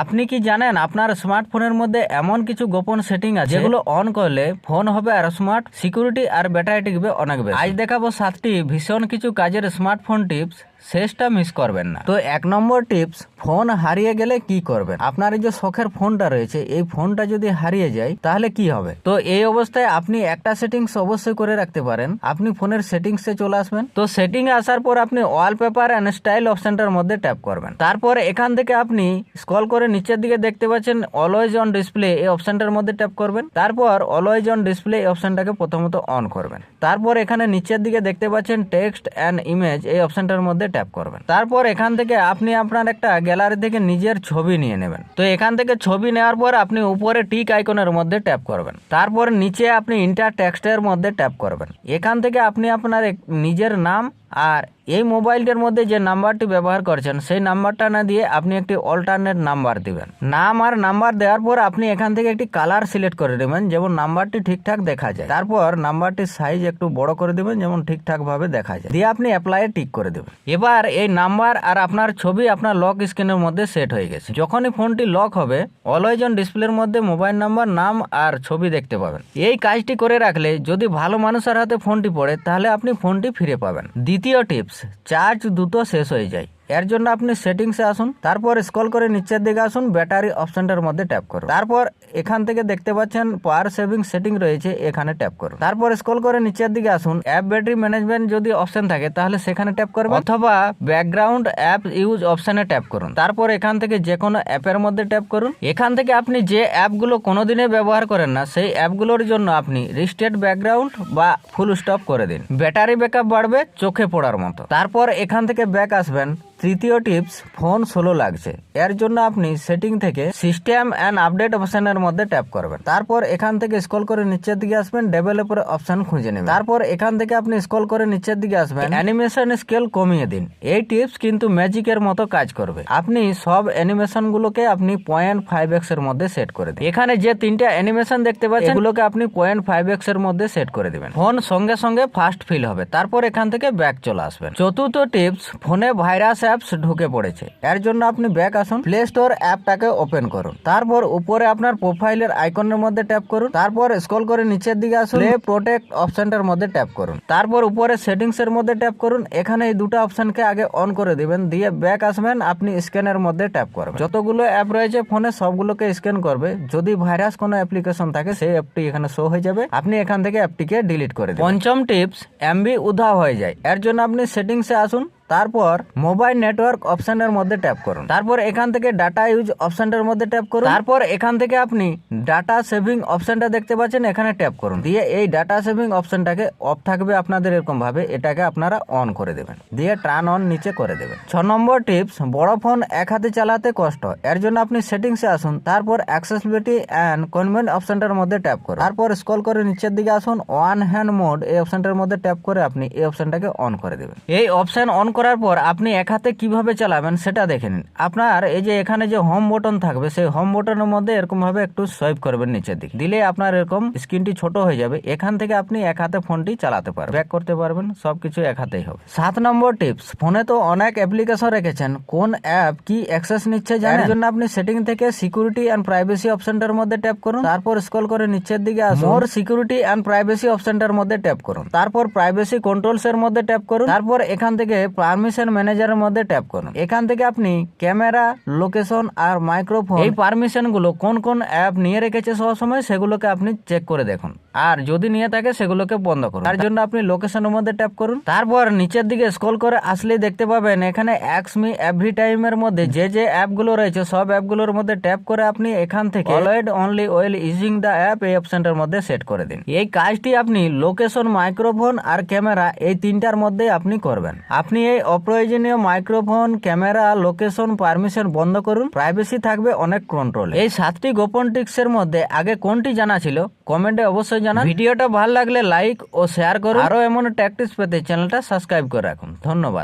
আপনি কি জানেন আপনার স্মার্টফোনের মধ্যে এমন কিছু গোপন সেটিং আছে যেগুলো অন করলে ফোন হবে আর স্মার্ট, সিকিউরিটি আর ব্যাটারি টিকবে অনেক বেশি। আজ দেখাবো 7টি ভীষণ কিছু কাজের স্মার্টফোন টিপস, শেষটা মিস করবেন না। তো 1 নম্বর টিপস, ফোন হারিয়ে গেলে কি করবেন। আপনার এই যে শখের ফোনটা রয়েছে, এই ফোনটা যদি হারিয়ে যায় তাহলে কি হবে। তো এই অবস্থায় আপনি একটা সেটিংস অবশ্যই করে রাখতে পারেন। আপনি ফোনের সেটিংসে চলে আসবেন। তো সেটিং এ আসার পর আপনি ওয়ালপেপার এন্ড স্টাইল অপশনটার মধ্যে ট্যাপ করবেন। তারপর এখান থেকে আপনি স্ক্রল করে নিচের দিকে দেখতে পাচ্ছেন অলওয়েজ অন ডিসপ্লে, এই অপশনটার মধ্যে ট্যাপ করবেন। তারপর অলওয়েজ অন ডিসপ্লে এই অপশনটাকে প্রথমত অন করবেন। তারপর এখানে নিচের দিকে দেখতে পাচ্ছেন টেক্সট এন্ড ইমেজ, এই অপশনটার মধ্যে ট্যাপ করবেন। তারপর এখান থেকে আপনি আপনার একটা গ্যালারি থেকে নিজের ছবি নিয়ে নেবেন। তো এখান থেকে ছবি নেওয়ার পর আপনি উপরে টিক আইকনের মধ্যে ট্যাপ করবেন। তারপর নিচে আপনি ইন্টার টেক্সটের মধ্যে ট্যাপ করবেন। এখান থেকে আপনি আপনার নিজের নাম আর এই মোবাইলটার মধ্যে যে নাম্বারটি ব্যবহার করছেন সেই নাম্বারটা না দিয়ে আপনি একটি অল্টারনেট নাম্বার দিবেন। নাম আর নাম্বার দেওয়ার পর আপনি এখান থেকে একটি কালার সিলেক্ট করে দেবেন যেমন নাম্বারটি ঠিকঠাক দেখা যায়। তারপর নাম্বারটির সাইজ একটু বড় করে দেবেন যেমন ঠিকঠাক ভাবে দেখা যায়, দিয়ে আপনি অ্যাপ্লাই টিক করে দেবেন। এবার এই নাম্বার আর আপনার ছবি আপনার লক স্ক্রিনের মধ্যে সেট হয়ে গেছে। যখনই ফোনটি লক হবে অলওয়েজ অন ডিসপ্লের মধ্যে মোবাইল নাম্বার, নাম আর ছবি দেখতে পাবেন। এই কাজটি করে রাখলে যদি ভালো মানুষের হাতে ফোনটি পড়ে তাহলে আপনি ফোনটি ফিরে পাবেন। দ্বিতীয় টিপস, চার্জ দ্রুত শেষ হয়ে যায়। এর জন্য আপনি সেটিংসে আসুন, তারপর স্ক্রল করে নিচের দিকে আসুন, ব্যাটারি অপশনটার মধ্যে ট্যাপ করুন। তারপর এখান থেকে দেখতে পাচ্ছেন পাওয়ার সেভিং সেটিং রয়েছে, এখানে ট্যাপ করুন। তারপর স্ক্রল করে নিচের দিকে আসুন, অ্যাপ ব্যাটারি ম্যানেজমেন্ট যদি অপশন থাকে তাহলে সেখানে ট্যাপ করবেন, অথবা ব্যাকগ্রাউন্ড অ্যাপ ইউজ অপশনে ট্যাপ করুন। তারপর এখান থেকে যে কোনো অ্যাপের মধ্যে ট্যাপ করুন। এখান থেকে আপনি যে অ্যাপগুলো কোনোদিনই ব্যবহার করেন না সেই অ্যাপগুলোর জন্য আপনি রিস্টেট ব্যাকগ্রাউন্ড বা ফুল স্টপ করে দিন। ব্যাটারি ব্যাকআপ বাড়বে চোখে পড়ার মতো। তারপর এখান থেকে ব্যাক আসবেন। তৃতীয় টিপস, ফোন স্লো লাগছে। এর জন্য আপনি সেটিং থেকে সিস্টেম এন্ড আপডেট অপশনের মধ্যে ট্যাপ করবেন। তারপর এখান থেকে স্ক্রল করে নিচের দিকে আসবেন, ডেভেলপার অপশন খুঁজে নেবেন। তারপর এখান থেকে আপনি স্ক্রল করে নিচের দিকে আসবেন, অ্যানিমেশন স্কেল কমিয়ে দিন। এই টিপস কিন্তু ম্যাজিকের মতো কাজ করবে। আপনি সব অ্যানিমেশন গুলোকে আপনি 0.5x এর মধ্যে সেট করে দিন। এখানে যে 3টা অ্যানিমেশন দেখতে পাচ্ছেন এগুলোকে আপনি 0.5x এর মধ্যে সেট করে দিবেন। ফোন সঙ্গে সঙ্গে ফাস্ট ফিল হবে। তারপর এখান থেকে ব্যাক চলে আসবেন। চতুর্থ টিপস, ফোনে ভাইরাস অ্যাপস ঢুকে পড়েছে। এর জন্য আপনি ব্যাক আসুন, প্লে স্টোর অ্যাপটাকে ওপেন করুন। তারপর উপরে আপনার প্রোফাইলের আইকনের মধ্যে ট্যাপ করুন। তারপর স্ক্রল করে নিচের দিকে আসুন, প্লে প্রোটেক্ট অপশনটার মধ্যে ট্যাপ করুন। তারপর উপরে সেটিংস এর মধ্যে ট্যাপ করুন। এখানে এই দুটো অপশনকে আগে অন করে দিবেন, দিয়ে ব্যাক আসবেন। আপনি স্ক্যানের মধ্যে ট্যাপ করবেন। যতগুলো অ্যাপ রয়েছে ফোনে সবগুলোকে স্ক্যান করবে। যদি ভাইরাস কোনো অ্যাপ্লিকেশন থাকে সেই অ্যাপটি এখানে শো হয়ে যাবে। আপনি এখান থেকে অ্যাপটিকে ডিলিট করে দিন। পঞ্চম টিপস, এমবি উধাও হয়ে যায়। এর জন্য আপনি সেটিংসে আসুন, তারপর মোবাইল নেটওয়ার্ক অপশনের মধ্যে ট্যাপ করুন। তারপর এখান থেকে ডাটা ইউজ অপশনটার মধ্যে ট্যাপ করুন। তারপর এখান থেকে আপনি ডাটা সেভিং অপশনটা দেখতে পাচ্ছেন, এখানে ট্যাপ করুন। দিয়ে এই ডাটা সেভিং অপশনটাকে অফ থাকবে আপনাদের এরকম ভাবে, এটাকে আপনারা অন করে দেবেন, দিয়ে টার্ন অন নিচে করে দেবেন। 6 নম্বর টিপস, বড় ফোন এক হাতে চালাতে কষ্ট। এর জন্য আপনি সেটিংসে আসুন, তারপর অ্যাক্সেসিবিলিটি এন্ড কনভেন্ট অপশনটার মধ্যে ট্যাপ করুন। তারপর স্ক্রল করে নিচের দিকে আসুন, ওয়ান হ্যান্ড মোড এই অপশনটার মধ্যে ট্যাপ করে আপনি এই অপশনটাকে অন করে দেবেন। এই অপশন অন করার পর আপনি এক হাতে কিভাবে চালাবেন সেটা দেখে নিন। আপনার এই যে এখানে যে হোম বাটন থাকবে সেই হোম বাটনের মধ্যে এরকম ভাবে একটু সোয়াইপ করবেন নিচের দিকে, দিলে আপনার এরকম স্ক্রিনটি ছোট হয়ে যাবে। এখান থেকে আপনি এক হাতে ফোনটি চালাতে পারবেন, ব্যাক করতে পারবেন, সবকিছু এক হাতেই হবে। 7 নম্বর টিপস, ফোনে তো অনেক অ্যাপ্লিকেশন রেখেছেন, কোন অ্যাপ কি অ্যাক্সেস নিচ্ছে জানেন? এর জন্য আপনি সেটিং থেকে সিকিউরিটি এন্ড প্রাইভেসি অপশনটার মধ্যে ট্যাপ করুন। তারপর স্ক্রল করে নিচের দিকে আসুন, মোর সিকিউরিটি এন্ড প্রাইভেসি অপশনটার মধ্যে ট্যাপ করুন। তারপর প্রাইভেসি কন্ট্রোলস এর মধ্যে ট্যাপ করুন। তারপর এখান থেকে পারমিশন ম্যানেজারের মধ্যে ট্যাপ করুন। এখান থেকে আপনি ক্যামেরা, লোকেশন আর মাইক্রোফোন এই পারমিশন গুলো কোন কোন অ্যাপ নিয়ে রেখেছে সবসময় সেগুলোকে আপনি চেক করে দেখুন, আর যদি নিয়ে থাকে সেগুলোকে বন্ধ করুন। তার জন্য আপনি লোকেশনের মধ্যে ট্যাপ করুন। তারপর নিচের দিকে স্ক্রল করে আসলে দেখতে পাবেন এখানে অ্যাক্স মি এভরি টাইম এর মধ্যে যে যে অ্যাপগুলো রয়েছে সব অ্যাপগুলোর মধ্যে ট্যাপ করে আপনি এখান থেকে always only well using the app এই অপশনটার মধ্যে সেট করে দিন। এই কাজটি আপনি লোকেশন, মাইক্রোফোন আর ক্যামেরা এই তিনটার মধ্যে আপনি করবেন। আপনি এই অপ্রয়োজনীয় মাইক্রোফোন, ক্যামেরা, লোকেশন, পারমিশন বন্ধ করুন, প্রাইভেসি থাকবে অনেক কন্ট্রোল। এই 7টি গোপন টিপসের মধ্যে আগে কোনটি জানা ছিল কমেন্টে অবশ্যই জানান। ভিডিওটা ভালো লাগলে লাইক ও শেয়ার করুন। আরো এমন ট্যাকটিক্স পেতে চ্যানেলটা সাবস্ক্রাইব করে রাখুন। ধন্যবাদ।